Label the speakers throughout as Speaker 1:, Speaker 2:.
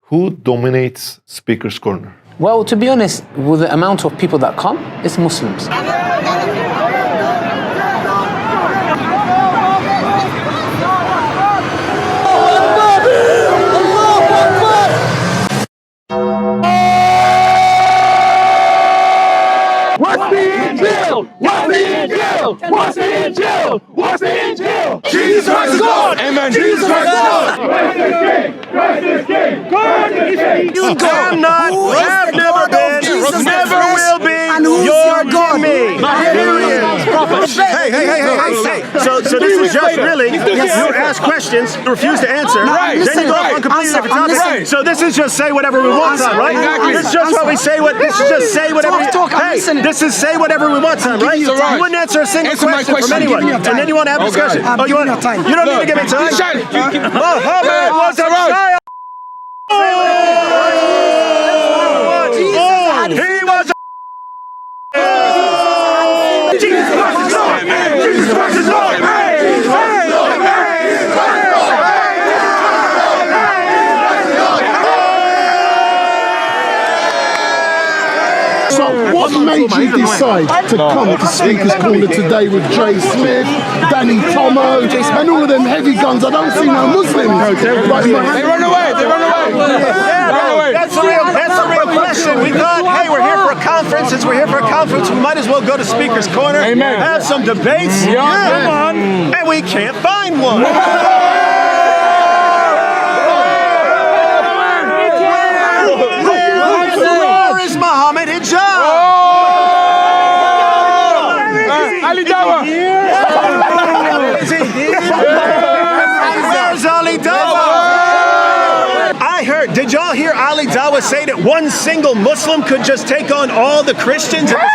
Speaker 1: Who dominates Speaker's Corner?
Speaker 2: Well, to be honest, with the amount of people that come, it's Muslims.
Speaker 3: What's in jail? What's in jail? Jesus Christ is Lord! Amen. Jesus Christ is Lord! Christ is King! Christ is King! Christ is King!
Speaker 4: I'm not, have never been, never will be, your God. Me. Hey. So this is just really, you ask questions, you refuse to answer, then you go on completely different topic. So this is just say whatever we want time, right? This is just what we say, this is just say whatever, this is say whatever we want time, right? You wouldn't answer a single question from anyone, and then you want to have a discussion. Oh, you don't need to give me time. Muhammad was a Messiah. He was a Jesus Christ is Lord! Jesus Christ is Lord!
Speaker 5: So what made you decide to come to Speaker's Corner today with Jay Smith, Danny Tomo, and all of them heavy guns? I don't see no Muslims.
Speaker 3: They run away.
Speaker 4: That's a real question. We thought, hey, we're here for a conference. Since we're here for a conference, we might as well go to Speaker's Corner, have some debates, come on, and we can't find one. Where is Muhammad Hijab?
Speaker 3: Ali Dawa.
Speaker 4: Where's Ali Dawa? I heard, did y'all hear Ali Dawa say that one single Muslim could just take on all the Christians in this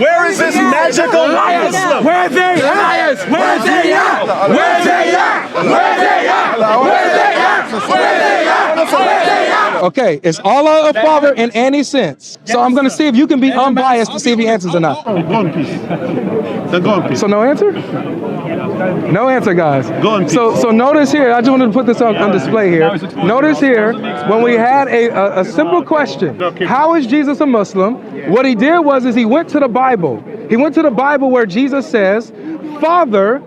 Speaker 4: Where is this magical Muslim?
Speaker 3: Where they at? Where they at? Where they at? Where they at? Where they at? Where they at? Where they at?
Speaker 6: Okay, is Allah a father in any sense? So I'm going to see if you can be unbiased to see if he answers or not.
Speaker 5: Go in peace. Then go in peace.
Speaker 6: So no answer? No answer, guys.
Speaker 5: Go in peace.
Speaker 6: So notice here, I just wanted to put this on display here. Notice here, when we had a simple question, how is Jesus a Muslim? What he did was he went to the Bible. He went to the Bible where Jesus says, Father,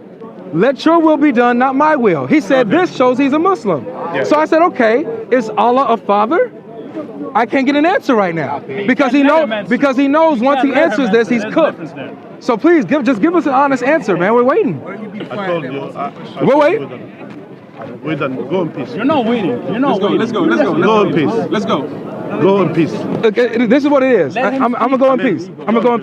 Speaker 6: let your will be done, not my will. He said this shows he's a Muslim. So I said, okay, is Allah a father? I can't get an answer right now because he knows once he answers this, he's cooked. So please just give us an honest answer, man. We're waiting.
Speaker 5: I told you.
Speaker 6: We're waiting.
Speaker 5: We're done. Go in peace.
Speaker 3: You're not waiting. You're not waiting. Let's go.
Speaker 5: Go in peace.
Speaker 3: Let's go.
Speaker 5: Go in peace.
Speaker 6: Okay, this is what it is. I'm gonna go in peace. I'm gonna go in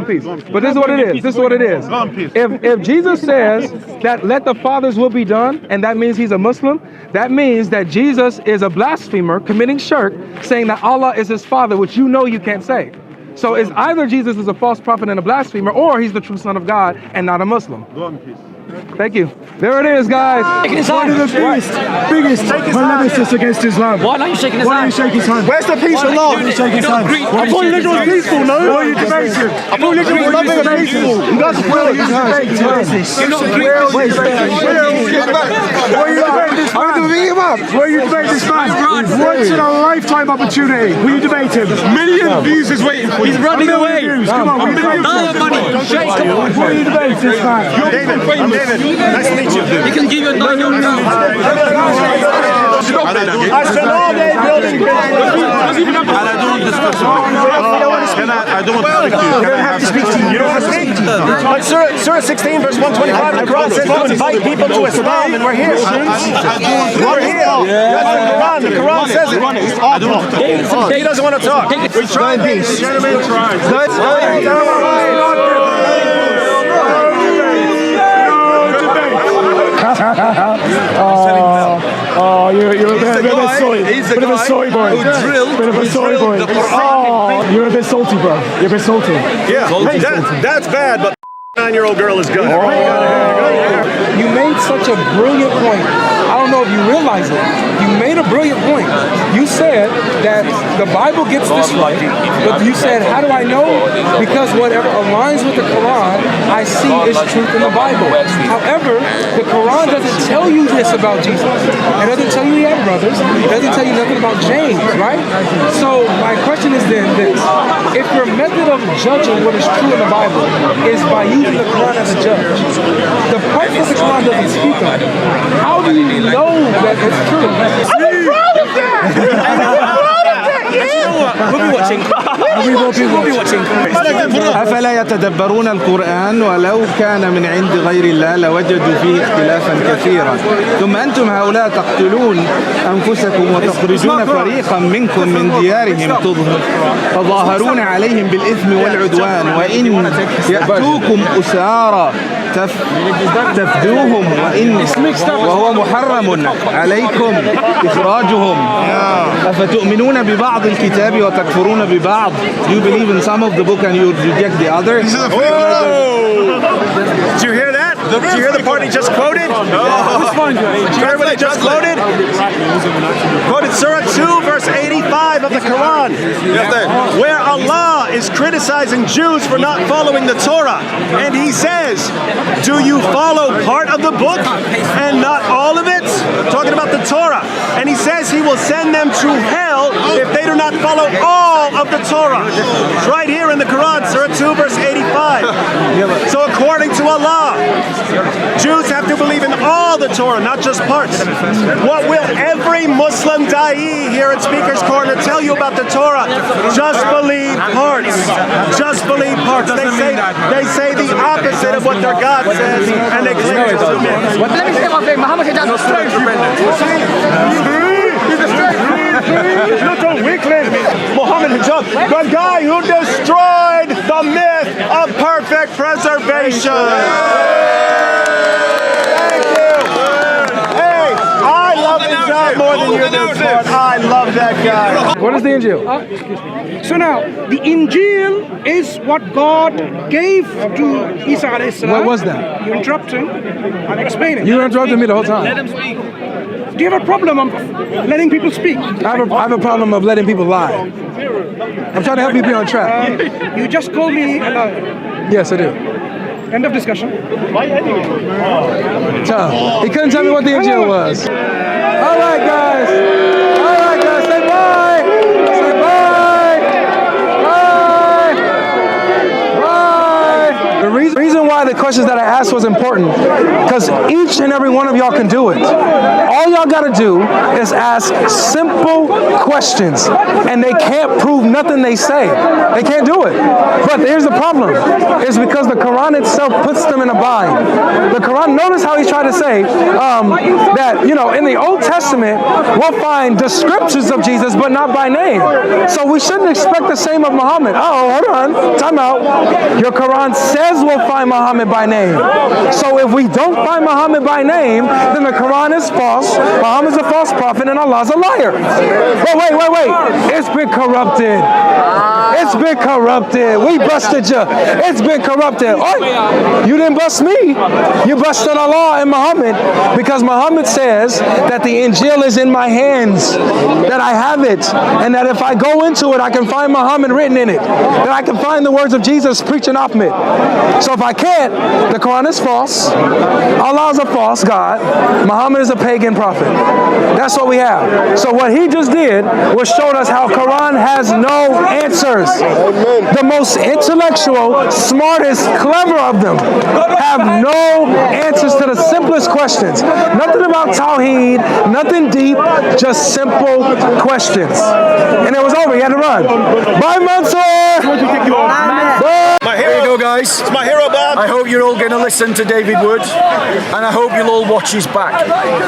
Speaker 6: peace. But this is what it is. This is what it is.
Speaker 5: Go in peace.
Speaker 6: If Jesus says that let the Father's will be done, and that means he's a Muslim, that means that Jesus is a blasphemer committing shirk, saying that Allah is his father, which you know you can't say. So it's either Jesus is a false prophet and a blasphemer, or he's the true son of God and not a Muslim.
Speaker 5: Go in peace.
Speaker 6: Thank you. There it is, guys.
Speaker 3: One of the biggest nemesis against Islam.
Speaker 2: Why are you shaking his hand?
Speaker 3: Why don't you shake his hand?
Speaker 4: Where's the peace of love?
Speaker 3: Shake his hand. I thought religion was peaceful, no? Why are you debating? I thought religion was nothing but peaceful. You guys are playing his hand. Where are you debating this man? Where are you debating this man? Once in a lifetime opportunity. Will you debate him? Million views is waiting for you.
Speaker 2: He's running away.
Speaker 3: Come on,
Speaker 2: No money. Shake.
Speaker 3: Will you debate this man?
Speaker 4: David, nice to meet you.
Speaker 2: He can give you a $9.
Speaker 4: I spent all day building buildings.
Speaker 5: And I don't want to discuss. I don't want to speak to you.
Speaker 4: You don't have to speak to you. You don't have to speak to you. But Surah 16, verse 125, the Quran says to invite people to Islam, and we're here. We're here. That's the Quran says it. It's awful. He doesn't want to talk. We're trying peace. Gentlemen,
Speaker 3: you're a bit soy. Bit of a soy boy. Bit of a soy boy. Oh, you're a bit salty, bro. You're a bit salty.
Speaker 4: Yeah, hey, that's bad, but 9-year-old girl is good.
Speaker 6: You made such a brilliant point. I don't know if you realize it. You made a brilliant point. You said that the Bible gets this right, but you said, how do I know? Because whatever aligns with the Quran, I see is truth in the Bible. However, the Quran doesn't tell you this about Jesus. It doesn't brothers. It doesn't tell you nothing about James, right? So my question is then this. If your method of judging what is true in the Bible is by using the Quran as a judge, the parts that the Quran doesn't speak of, how do you know that it's true?
Speaker 3: I'm proud of that!
Speaker 7: We'll be watching. We'll be watching.
Speaker 8: أفلا يتدبرون القرآن ولو كان من عند غير الله لوجدوا فيه اختلافا كثيرا ثم أنتم هؤلاء تقتلون أنفسكم وتخرجون فريقا منكم من ديارهم تظاهرون عليهم بالإثم والعدوان وإن يأتوكم أسارى تفدوهم وهو محرم عليكم إخراجهم أفتؤمنون ببعض الكتاب وتكفرون ببعض. Do you believe in some of the book and you reject the other?
Speaker 4: Did you hear that? Did you hear the part he just quoted? Did you hear what he just quoted? Quoted Surah 2, verse 85 of the Quran, where Allah is criticizing Jews for not following the Torah. And he says, do you follow part of the book and not all of it? Talking about the Torah. And he says he will send them to hell if they do not follow all of the Torah. It's right here in the Quran, Surah 2, verse 85. So according to Allah, Jews have to believe in all the Torah, not just parts. What will every Muslim da'i here at Speaker's Corner tell you about the Torah? Just believe parts. Just believe parts. They say the opposite of what their God says, and they claim to submit.
Speaker 3: Let me say one thing. Muhammad said that's straight.
Speaker 4: He's not a weakling. Muhammad Hijab, the guy who destroyed the myth of perfect preservation. Thank you. Hey, I love Hijab more than you do, Smart. I love that guy.
Speaker 6: What is the Injil?
Speaker 9: So now, the Injil is what God gave to Isa alayhi salam.
Speaker 6: What was that?
Speaker 9: You're interrupting. I'm explaining.
Speaker 6: You interrupted me the whole time.
Speaker 9: Let him speak. Do you have a problem of letting people speak?
Speaker 6: I have a problem of letting people lie. I'm trying to help you be on track.
Speaker 9: You just called me a liar.
Speaker 6: Yes, I do.
Speaker 9: End of discussion.
Speaker 6: He couldn't tell me what the Injil was. All right, guys. All right, guys. Say bye. Say bye. Bye. Bye. The reason why the questions that I asked was important, because each and every one of y'all can do it. All y'all got to do is ask simple questions, and they can't prove nothing they say. They can't do it. But here's the problem. It's because the Quran itself puts them in a bind. The Quran, notice how he's trying to say that, you know, in the Old Testament, we'll find descriptions of Jesus, but not by name. So we shouldn't expect the same of Muhammad. Oh, hold on. Time out. Your Quran says we'll find Muhammad by name. So if we don't find Muhammad by name, then the Quran is false, Muhammad's a false prophet, and Allah's a liar. But wait. It's been corrupted. It's been corrupted. We busted you. It's been corrupted. Oh, you didn't bust me. You busted Allah and Muhammad, because Muhammad says that the Injil is in my hands, that I have it, and that if I go into it, I can find Muhammad written in it, that I can find the words of Jesus preaching Ahmed. So if I can't, the Quran is false, Allah is a false God, Muhammad is a pagan prophet. That's what we have. So what he just did was showed us how Quran has no answers. The most intellectual, smartest, clever of them have no answers to the simplest questions. Nothing about Tawheed, nothing deep, just simple questions. And it was over. He had to run. Bye, Mansour!
Speaker 4: My hero. There you go, guys. It's my hero, Bob.
Speaker 10: I hope you're all going to listen to David Wood, and I hope you'll all watch his back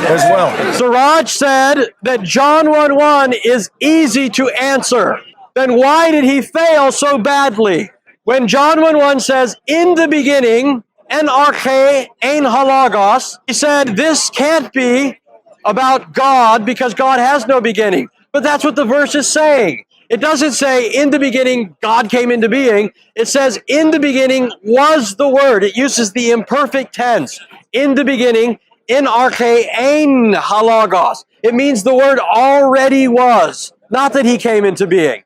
Speaker 10: as well.
Speaker 11: Siraj said that John 1:1 is easy to answer. Then why did he fail so badly? When John 1:1 says, in the beginning, en arche, ein halagos, he said this can't be about God because God has no beginning. But that's what the verse is saying. It doesn't say in the beginning God came into being. It says in the beginning was the Word. It uses the imperfect tense. In the beginning, in arche ein halagos. It means the Word already was, not that he came into being.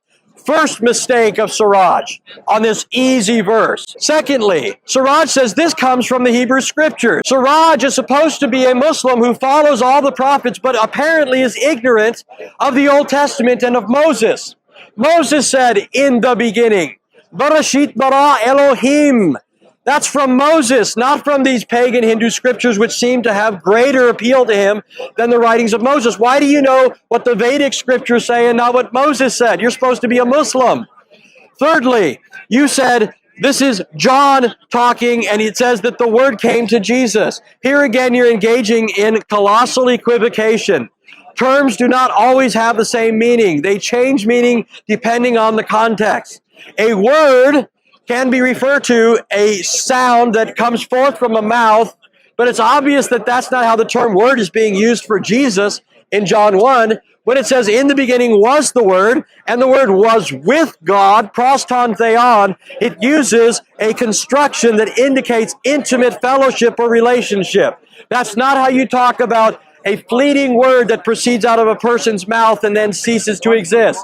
Speaker 11: first mistake of Siraj on this easy verse. Secondly, Siraj says this comes from the Hebrew Scriptures. Siraj is supposed to be a Muslim who follows all the prophets, but apparently is ignorant of the Old Testament and of Moses. Moses said, in the beginning, Barashit bara Elohim. That's from Moses, not from these pagan Hindu scriptures which seem to have greater appeal to him than the writings of Moses. Why do you know what the Vedic scriptures say and not what Moses said? You're supposed to be a Muslim. Thirdly, you said this is John talking and it says that the word came to Jesus. Here again, you're engaging in colossal equivocation. Terms do not always have the same meaning. They change meaning depending on the context. A word can be referred to a sound that comes forth from a mouth, but it's obvious that that's not how the term word is being used for Jesus in John 1, when it says, in the beginning was the Word, and the Word was with God, proston theon. It uses a construction that indicates intimate fellowship or relationship. That's not how you talk about a fleeting word that proceeds out of a person's mouth and then ceases to exist.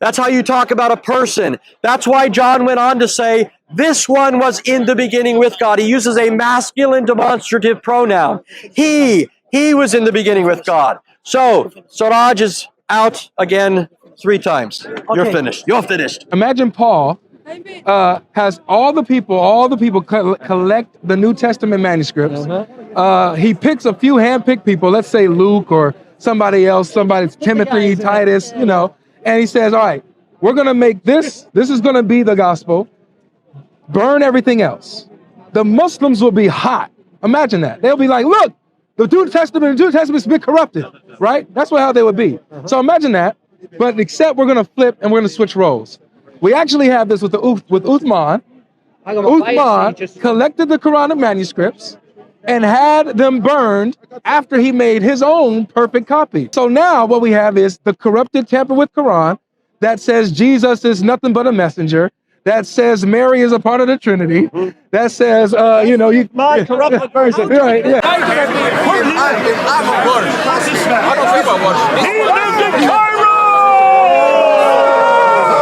Speaker 11: That's how you talk about a person. That's why John went on to say, this one was in the beginning with God. He uses a masculine demonstrative pronoun. He was in the beginning with God. So, Siraj is out again 3 times. Okay. You're finished. You're finished.
Speaker 6: Imagine Paul has all the people collect the New Testament manuscripts. He picks a few hand-picked people, let's say Luke or somebody else, Timothy, Titus, you know, and he says, all right, we're going to make this is going to be the gospel, burn everything else. The Muslims will be hot. Imagine that. They'll be like, look, the New Testament's been corrupted, right? That's how they would be. So imagine that, but except we're going to flip and we're going to switch roles. We actually have this with Uthman. Uthman collected the Quranic manuscripts and had them burned after he made his own perfect copy. So now what we have is the corrupted tamper with Quran that says Jesus is nothing but a messenger, that says Mary is a part of the Trinity, that says,
Speaker 4: my corrupted version.
Speaker 6: Right, yeah.